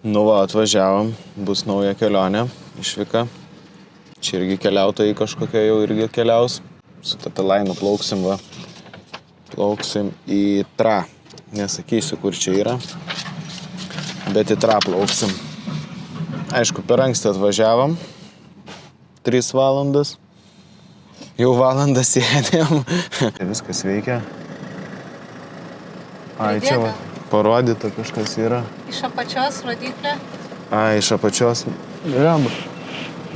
Nu va, atvažiavom, bus nauja kelionė, išvyka. Čia irgi keliautojai kažkokie jau irgi keliaus. Su Tatalainu plauksim, va. Plauksim į Tra. Nesakysiu, kur čia yra, bet į Tra plauksim. Aišku, per anksti atvažiavom. 3 valandas. Jau valandą sėdėjom. Viskas veikia. Ai, čia va, parodyta kažkas yra. Iš apačios rodiklė. Ai, iš apačios. Remba.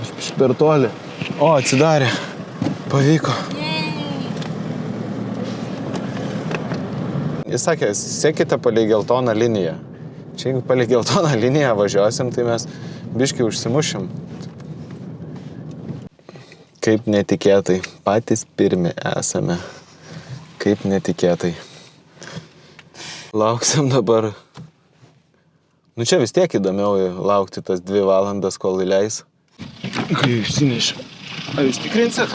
Aš per toli. O, atsidarė. Pavyko. Jis sakė, sekite palei geltoną liniją. Čia jeigu palei geltoną liniją važiuosim, tai mes biškį užsimušim. Kaip netikėtai. Patys pirmi esame. Kaip netikėtai. Lauksim dabar. Nu čia vis tiek įdomiau laukti tas 2 valandas, kol įleis. Kai išsinešiu. Ar jūs tikrinsit?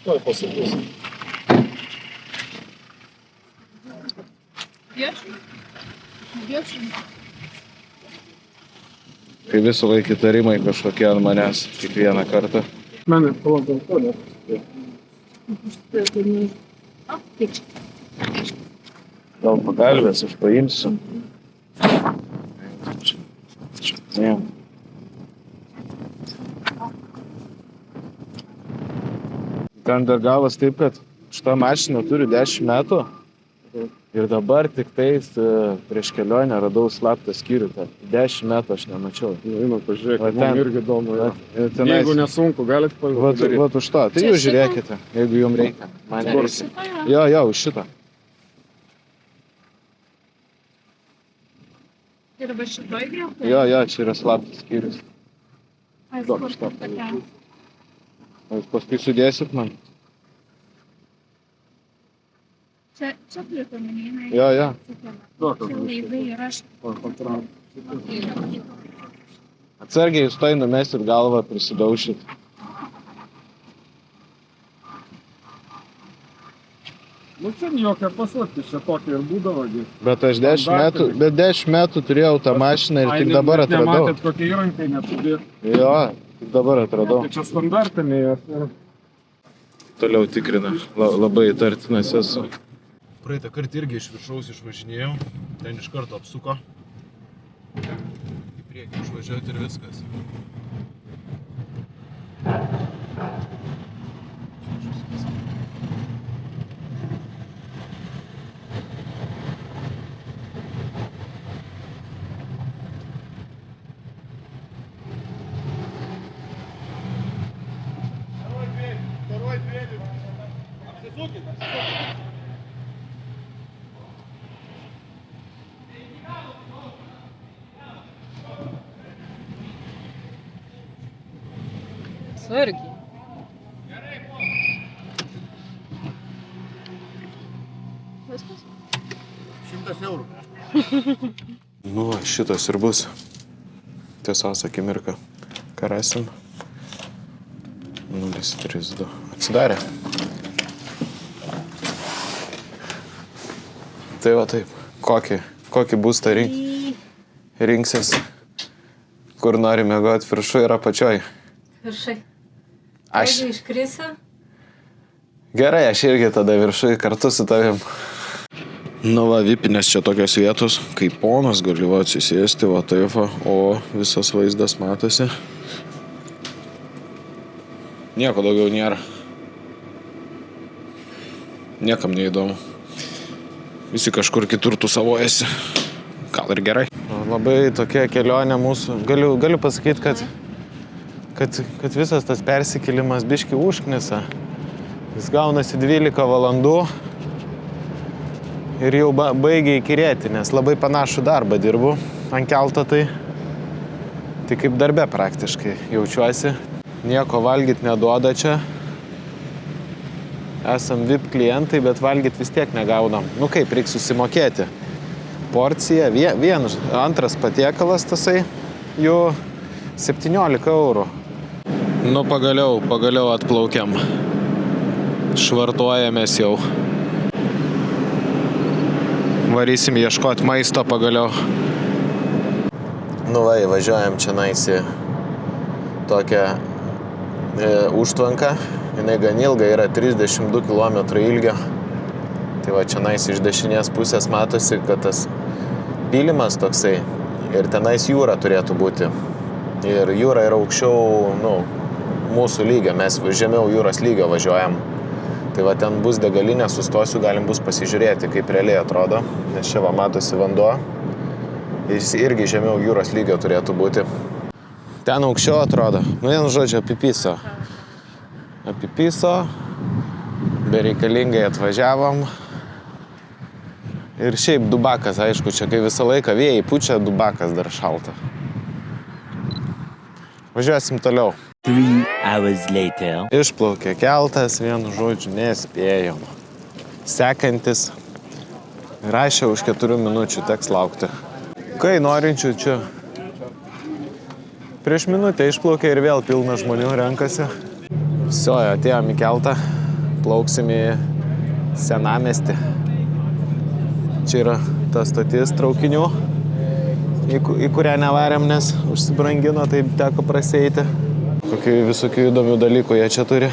Tuoj pasakysiu. Viešai. Kai visą laiką įtarimai kažkokie ant manęs kiekvieną kartą. Mane palaukam toliau. Gal pagalbės aš paimsiu. Ne. Ten dar gavas taip, kad šita mašina turi 10 metų ir dabar tik tais prieš kelionę radau slaptą skyrių. 10 metų aš nemačiau. Eina, pažiūrėk, Va, man irgi įdomu. Jeigu nesunku, galit padaryti. Vat už to. Tai jūs žiūrėkite, jeigu jums reikia. Man reikia. Jo, už šitą. Ir va šitoj vietoj? Jo, čia yra slaptas skyrius. Ai, Duok kur šitą. tokia? O jūs paskui sudėsit man? Čia turiu paminėjimą. Jo. Čia laidai ir aš. Atsargiai jūs tai numesit galvą, prisidaušit. Nu čia jokia paslaptis, čia tokia ir būdavo. Bet aš 10 metų turėjau tą mašiną ir tik dabar atradau. Nematėt, kokie įrankiai netudė. Jo, tik dabar atradau. Tai čia standartinė yra. Toliau tikrina. Labai įtartinas esu. Praeitą kartą irgi iš viršaus išvažinėjau. Ten iš karto apsuko. Į priekį išvažiuoti ir viskas. Svargiai. Viskas? 100 eurų. Nu, šitas ir bus. Tiesos akimirka. Ką rasim? 032. Atsidarė. Tai va taip. Kokį būstą rinksis? Kur nori miegoti, viršui ir apačioj? Viršai. Aš. Jeigu iškrisi? Gerai, aš irgi tada viršui kartu su tavim. Nu va, vipinės čia tokios vietos, kaip ponas gali va atsisėsti, va taip va, o visas vaizdas matosi. Nieko daugiau nėra. Niekam neįdomu. Visi kažkur kitur tu savo esi. Gal ir gerai. Labai tokia kelionė mūsų. Galiu pasakyti, kad visas tas persikėlimas biškį užknisa. Jis gaunasi 12 valandų ir jau baigia įkyrėti, nes labai panašų darbą dirbu ant kelto tai kaip darbe praktiškai jaučiuosi. Nieko valgyt neduoda čia. Esam VIP klientai, bet valgyt vis tiek negaunam. Nu kaip, reikia susimokėti. Porcija, antras patiekalas tasai, jų 17 eurų. Nu pagaliau atplaukiam. Švartuojamės jau. Varysim ieškoti maisto pagaliau. Nu va, įvažiuojam čia naisi tokią užtvanką. Jinai gan ilga, yra 32 km ilgio. Tai va, čia naisi iš dešinės pusės matosi, kad tas pylimas toksai ir tenais jūra turėtų būti. Ir jūra yra aukščiau, mūsų lygio, mes žemiau jūros lygio važiuojam. Tai va, ten bus degalinė, sustosiu, galim bus pasižiūrėti, kaip realiai atrodo, nes čia va matosi vanduo. Jis irgi žemiau jūros lygio turėtų būti. Ten aukščiau atrodo. Vienu žodžiu, apipiso, bereikalingai atvažiavom. Ir šiaip dubakas, aišku, čia kai visą laiką vėjai pučia, dubakas dar šalta. Važiuosim toliau. 3 hours later. Išplaukė keltas, vienu žodžiu, nespėjom. Sekantis rašė už 4 minučių, teks laukti. Kai norinčių čia prieš minutę išplaukė ir vėl pilna žmonių renkasi. Viso, atėjom į keltą, plauksim į Senamiestį. Čia yra ta stotis traukinių, į kurią nevarėm, nes užsibrangino, tai teko prasieiti. Kokių visokių įdomių dalykų jie čia turi.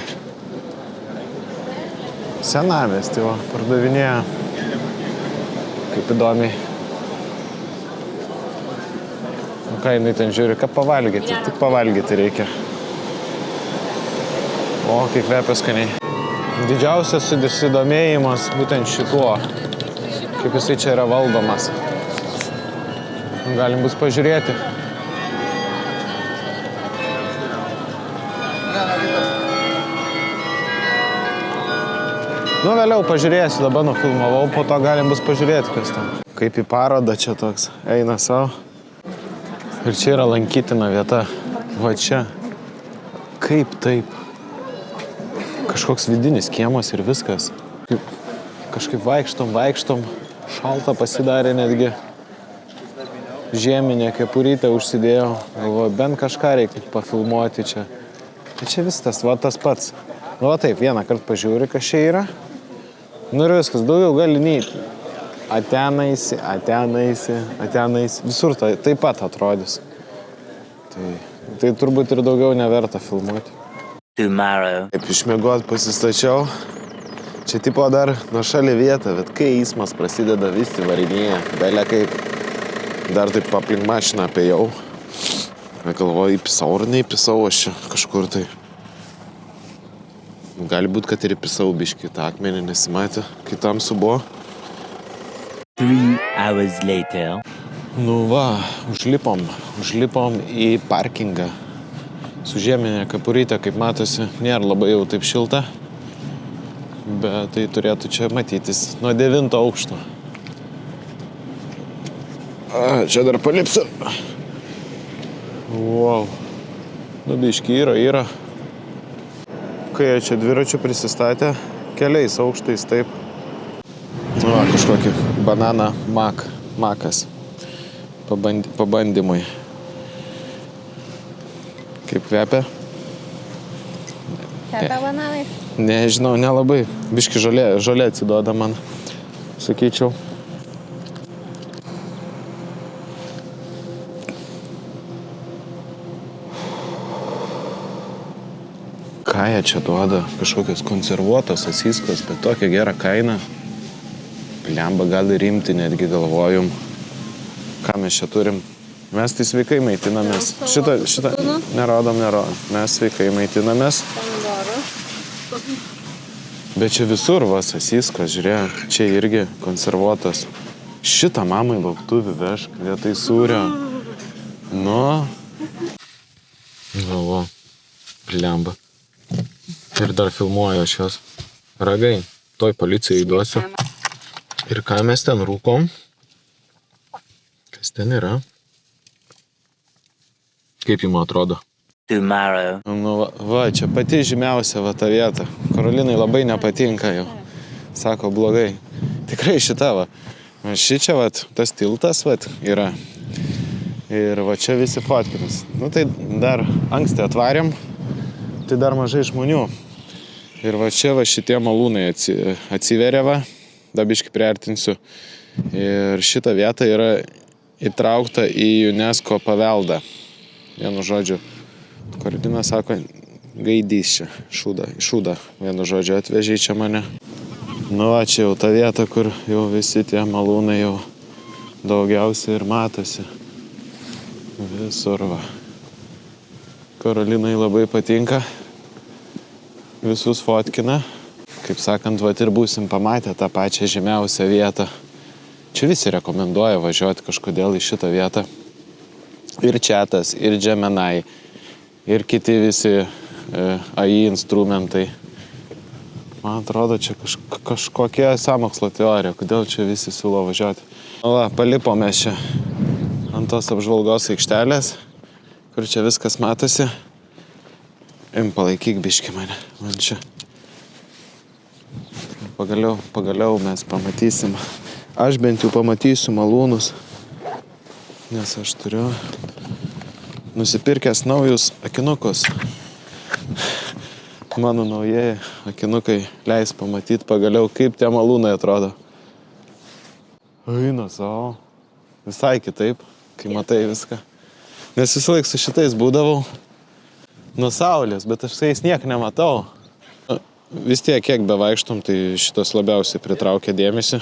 Senamiestį, va, pardavinėja. Kaip įdomiai. Ką jinai ten žiūri, ką pavalgyti, tik pavalgyti reikia. O, kaip kvepia skaniai. Didžiausias susidomėjimas būtent šituo, kaip jisai čia yra valdomas. Galim bus pažiūrėti. Vėliau pažiūrėsiu, dabar nufilmavau, po to galim bus pažiūrėti, kas tam. Kaip į parodą čia toks eina savo. Ir čia yra lankytina vieta. Va čia. Kaip taip? Kažkoks vidinis kiemas ir viskas. Kažkaip vaikštom. Šalta pasidarė netgi. Žieminė kepurytę užsidėjau. Galvoju, bent kažką reikia pafilmuoti čia. Tai čia viskas, va tas pats. Va taip, vieną kartą pažiūri, kas čia yra. Nu ir viskas, daugiau gali neiti. Atenaisi. Visur taip pat atrodys. Tai turbūt ir daugiau neverta filmuoti. Tomorrow. Kaip išmiegot pasistačiau. Čia tipo dar nuošalė vieta, bet kai eismas prasideda, visi varinėja. Belia kaip dar taip aplink mašiną apėjau. Galvoju, įpisau ar neįpisau aš čia kažkur tai. Gali būt, kad ir įpisau biškį tą akmenį, nesimatė. Kai tamsu buvo. 3 hours later. Nu va, užlipom į parkingą. Su žieminė kepurytė, kaip matosi, nėra labai jau taip šilta. Bet tai turėtų čia matytis nuo 9 aukšto. Čia dar palipsiu. Wow. Nu, biškį yra. Kai jie čia dviračių prisistatė, keliais aukštais taip. Va, kažkokį bananą makas. Pabandymui. Kaip kvepia? Kvepia bananais? Nežinau, nelabai. Biškį žolė atsiduoda man, sakyčiau. Ką jie čia duoda? Kažkokios konservuotos asiskos, bet tokia gera kaina. Blemba, gal ir rimti netgi galvojom. Ką mes čia turim? Mes tai sveikai maitinamės. Šitą nerodom. Mes sveikai maitinamės. Bet čia visur va asiskos, žiūrėk, čia irgi konservuotos. Šitą mamai lauktuvių vežk, vietoj sūrio. Nu. Galvo, blemba. Ir dar filmuoju aš jos. Ragai, toj policijai duosiu. Ir ką mes ten rūkom? Kas ten yra? Kaip jums atrodo? Tomorrow. Nu, va, čia pati žymiausia va ta vieta. Karolinai labai nepatinka jau. Sako, blogai. Tikrai šita va. Šičia va, tas tiltas va yra. Ir va čia visi fotkinas. Nu tai dar anksti atvarėm. Tai dar mažai žmonių. Ir va čia va šitie malūnai atsiveria va. Dabiškai priartinsiu. Ir šita vieta yra įtraukta į UNESCO paveldą. Vienu žodžiu, Karolina sako, gaidys čia, šūdą. Vienu žodžiu atvežė čia mane. Nu, čia jau ta vieta, kur jau visi tie malūnai jau daugiausiai ir matosi. Visur va. Karolinai labai patinka. Visus fotkina. Kaip sakant, vat ir būsim pamatę tą pačią žemiausią vietą. Čia visi rekomenduoja važiuoti kažkodėl į šitą vietą. Ir Chatas, ir Gemini, ir kiti visi AI instrumentai. Man atrodo, čia kažkokia sąmokslo teorija, kodėl čia visi siūlo važiuoti. Va, palipom mes čia ant tos apžvalgos aikštelės, kur čia viskas matosi. Palaikyk biškį mane, man čia. Pagaliau mes pamatysim. Aš bent jau pamatysiu malūnus, nes aš turiu nusipirkęs naujus akinukus. Mano naujieji akinukai leis pamatyti pagaliau, kaip tie malūnai atrodo. Eina savo. Visai kitaip, kai matai viską. Nes visą laiką su šitais būdavau nuo saulės, bet aš su jais niek nematau. Vis tiek, kiek bevaikštom, tai šitas labiausiai pritraukia dėmesį.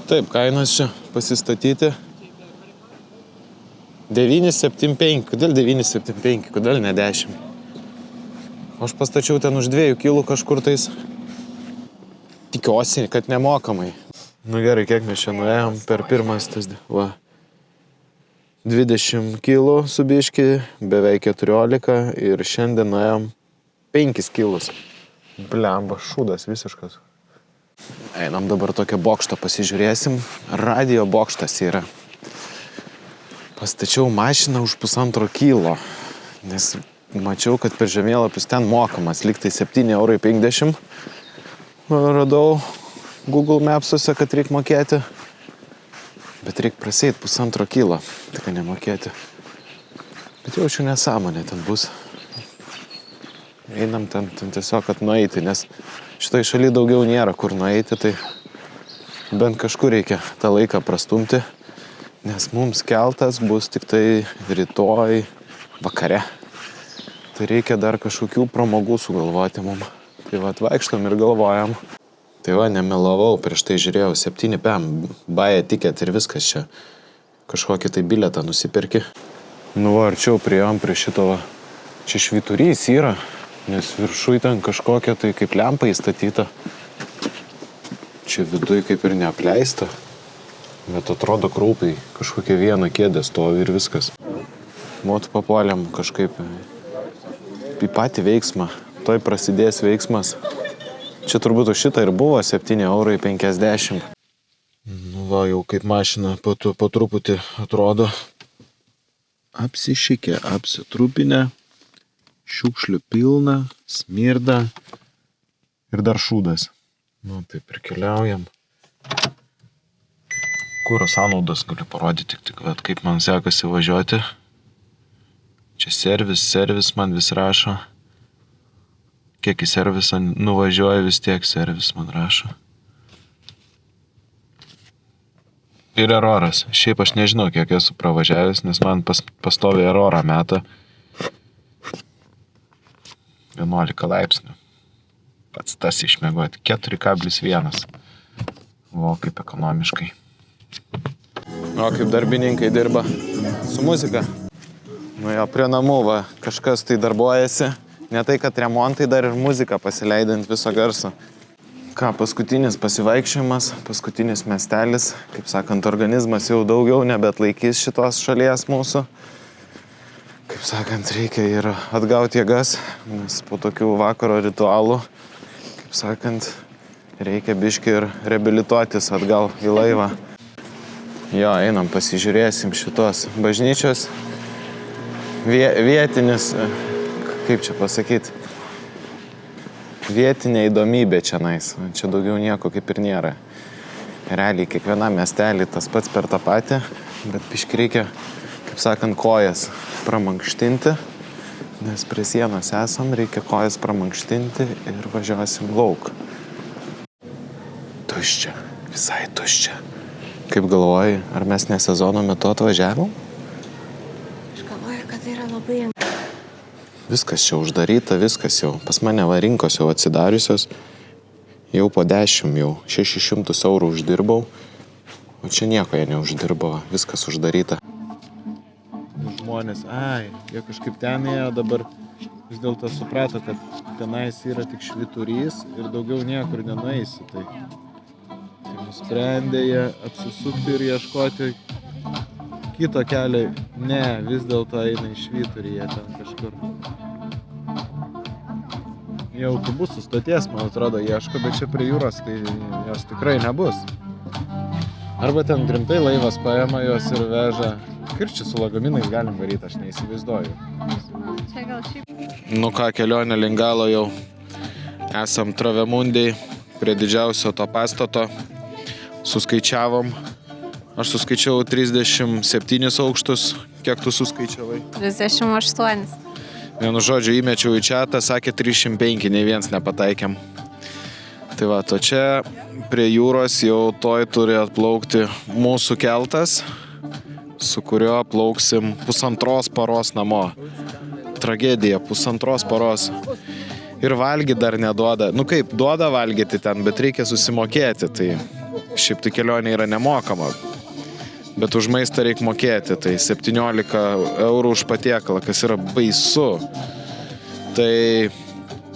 Taip, kainos čia pasistatyti. 9,75. Kodėl 9,75? Kodėl ne 10? Aš pastačiau ten už 2 kilų kažkur tais. Tikiuosi, kad nemokamai. Nu gerai, kiek mes čia nuėjom per pirmas tas... Va. 20 kilų su biški, beveik 14 ir šiandien nuėjom 5 kilus. Blemba, šūdas visiškas. Einam dabar tokią bokštą pasižiūrėsim. Radio bokštas yra. Pastačiau mašiną už 1,5 kilo, nes mačiau, kad per žemėlapius ten mokamas, liktai 7,50 €. Radau Google Mapsuose, kad reik mokėti. Bet reik praseit 1,5 kilo, tik nemokėti. Bet jaučiu nesąmonė ten bus. Einam ten tiesiog, kad nueiti, nes šitoj šaly daugiau nėra kur nueiti, tai bent kažkur reikia tą laiką prastumti, nes mums keltas bus tik tai rytoj vakare. Tai reikia dar kažkokių pramogų sugalvoti mum. Tai va, vaikštom ir galvojam. Tai va, nemelavau, prieš tai žiūrėjau 7 PM, buy a ticket ir viskas čia. Kažkokį tai biletą nusipirki. Nu, arčiau priėjom prie šito va. Čia švyturys yra, nes viršui ten kažkokia tai kaip lempa įstatyta. Čia viduj kaip ir neapleista, bet atrodo kraupiai. Kažkokia viena kėdė stovi ir viskas. Motu papuolėm kažkaip į patį veiksmą. Toj prasidės veiksmas. Čia turbūt už šitą ir buvo 7,50 €. Nu va, jau kaip mašina po truputį atrodo. Apsišikė, apsitrupinę, šiukšlių pilna, smirda ir dar šūdas. Nu, taip ir keliaujam. Kuro sąnaudas galiu parodyti, tik vat, kaip man sekasi važiuoti. Čia servis man vis rašo. Kiek į servisą nuvažiuoja, vis tiek servis man rašo. Ir eroras. Šiaip aš nežinau, kiek esu pravažiavęs, nes man pastovi erorą meta. 11 laipsnių. Pats tas išmiegoti. 4,1. O, kaip ekonomiškai. O, kaip darbininkai dirba su muzika. Nu jo, prie namų va, kažkas tai darbuojasi. Ne tai, kad remontai, dar ir muzika pasileidant viso garso. Ką, paskutinis pasivaikščiojimas, paskutinis miestelis. Kaip sakant, organizmas jau daugiau nebeatlaikys šitos šalies mūsų. Kaip sakant, reikia ir atgauti jėgas, nes po tokių vakaro ritualų, kaip sakant, reikia biškį ir reabilituotis atgal į laivą. Jo, einam, pasižiūrėsim šitos bažnyčios. Vietinis, kaip čia pasakyti, vietinė įdomybė čianais. Čia daugiau nieko kaip ir nėra. Realiai kiekvienam miestelį tas pats per tą patį, bet biškį reikia, kaip sakant, kojas pramankštinti, nes prie sienos esam, reikia kojas pramankštinti ir važiuosim lauk. Tuščia, visai tuščia. Kaip galvoji, ar mes ne sezono metu atvažiavom? Aš galvoju, kad tai yra labai... Viskas čia uždaryta, viskas jau. Pas mane va rinkos jau atsidariusios. Jau po 10, jau 600 eurų uždirbau. O čia nieko jie neuždirbo, viskas uždaryta. Žmonės, jie kažkaip ten ėjo, dabar vis dėlto suprato, kad tenais yra tik švyturys ir daugiau niekur nenueisi. Tai nusprendė jie apsisukti ir ieškoti kito kelio. Ne, vis dėlto eina į švyturį jie ten kažkur. Jie autobusų stoties, man atrodo, ieško, bet čia prie jūros tai jos tikrai nebus. Arba ten rimtai laivas paima juos ir veža. Ir čia su lagaminais galim varyti, aš neįsivaizduoju. Čia gal šiaip... Nu ką, kelionė link galo jau. Esam Travemundėj, prie didžiausio to pastato. Suskaičiavom. Aš suskaičiavau 37 aukštus. Kiek tu suskaičiavai? 38. Vienu žodžiu įmečiau į čatą, sakė 305, nei vienas nepataikėm. Tai va, to čia prie jūros jau toj turi atplaukti mūsų keltas, su kurio plauksim 1,5 paros namo. Tragedija, 1,5 paros. Ir valgyti dar neduoda. Nu kaip, duoda valgyti ten, bet reikia susimokėti. Tai šiaip tai kelionė yra nemokama. Bet už maistą reikia mokėti. Tai 17 eurų už patiekalą, kas yra baisu. Tai...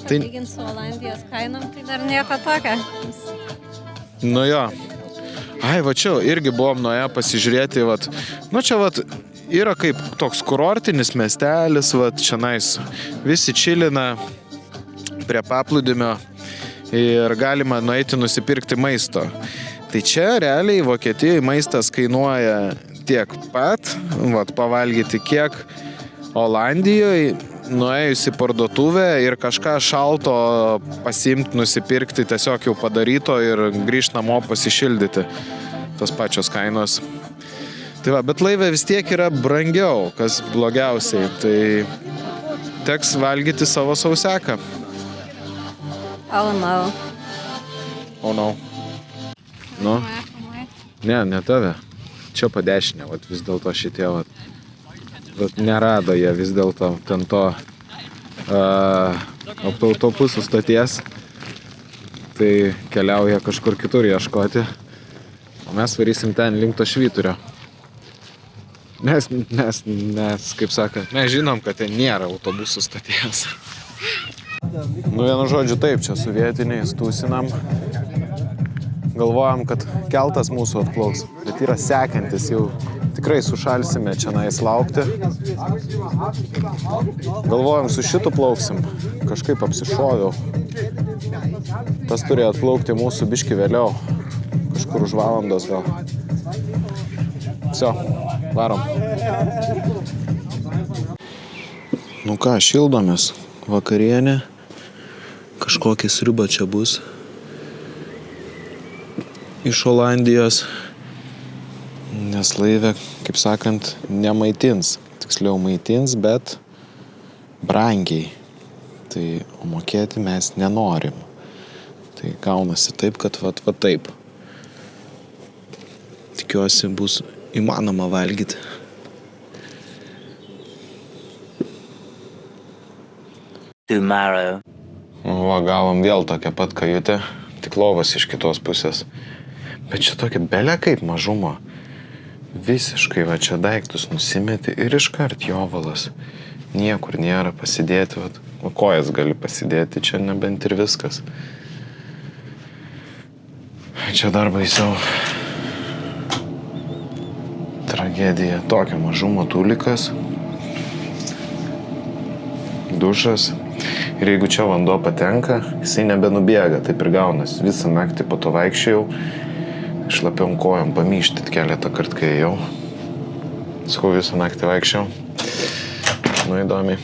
Lygint su Olandijos kainom, tai dar nieko tokio. Nu jo. Va čia irgi buvom nuėję pasižiūrėti, vat. Nu čia vat yra kaip toks kurortinis miestelis, vat čionais visi čilina prie paplūdimio ir galima nueiti nusipirkti maisto. Tai čia realiai Vokietijoje maistas kainuoja tiek pat, vat pavalgyti kiek Olandijoje, nuėjus į parduotuvę ir kažką šalto pasiimti, nusipirkti tiesiog jau padaryto ir grįžti namo pasišildyti. Tos pačios kainos. Tai va, bet laive vis tiek yra brangiau, kas blogiausiai. Tai teks valgyti savo sauseką. Oh no. Oh no. Nu? Ne tave. Čia po dešinę, vat vis dėlto šitie, vat nerado jie vis dėlto ten to autobusų stoties. Tai keliauja kažkur kitur ieškoti. O mes varysim ten link to švyturio. Nes, kaip sakant, mes žinom, kad ten nėra autobusų stoties. Nu, vienu žodžiu, taip, čia su vietiniais tūsinam. Galvojam, kad keltas mūsų atplauks, bet yra sekantis, jau tikrai sušalsime čia nais laukti. Galvojam, su šitu plauksim, kažkaip apsišoviau. Tas turėjo atplaukti mūsų biškį vėliau, kažkur už valandos gal. Vsio, varom. Nu ką, šildomės, vakarienė, kažkokia sriuba čia bus. Iš Olandijos, nes laivė, kaip sakant, nemaitins. Tiksliau maitins, bet brangiai. Tai mokėti mes nenorim. Tai gaunasi taip, kad va taip. Tikiuosi bus įmanoma valgyti. Tomorrow. Va, gavom vėl tokią pat kajutę, tik lovas iš kitos pusės. Bet čia tokia belė kaip mažumo. Visiškai va čia daiktus nusimeti ir iškart jovalas. Niekur nėra pasidėti, va kojas gali pasidėti, čia nebent ir viskas. Čia dar baisiau. Tragedija. Tokio mažumo tūlikas. Dušas. Ir jeigu čia vanduo patenka, jisai nebenubėga, taip ir gaunas. Visą naktį po to vaikščiojau. Šlapiom kojom pamyštit keletą kartų, kai ėjau. Sakau, visą naktį vaikščiau. Nu, įdomiai.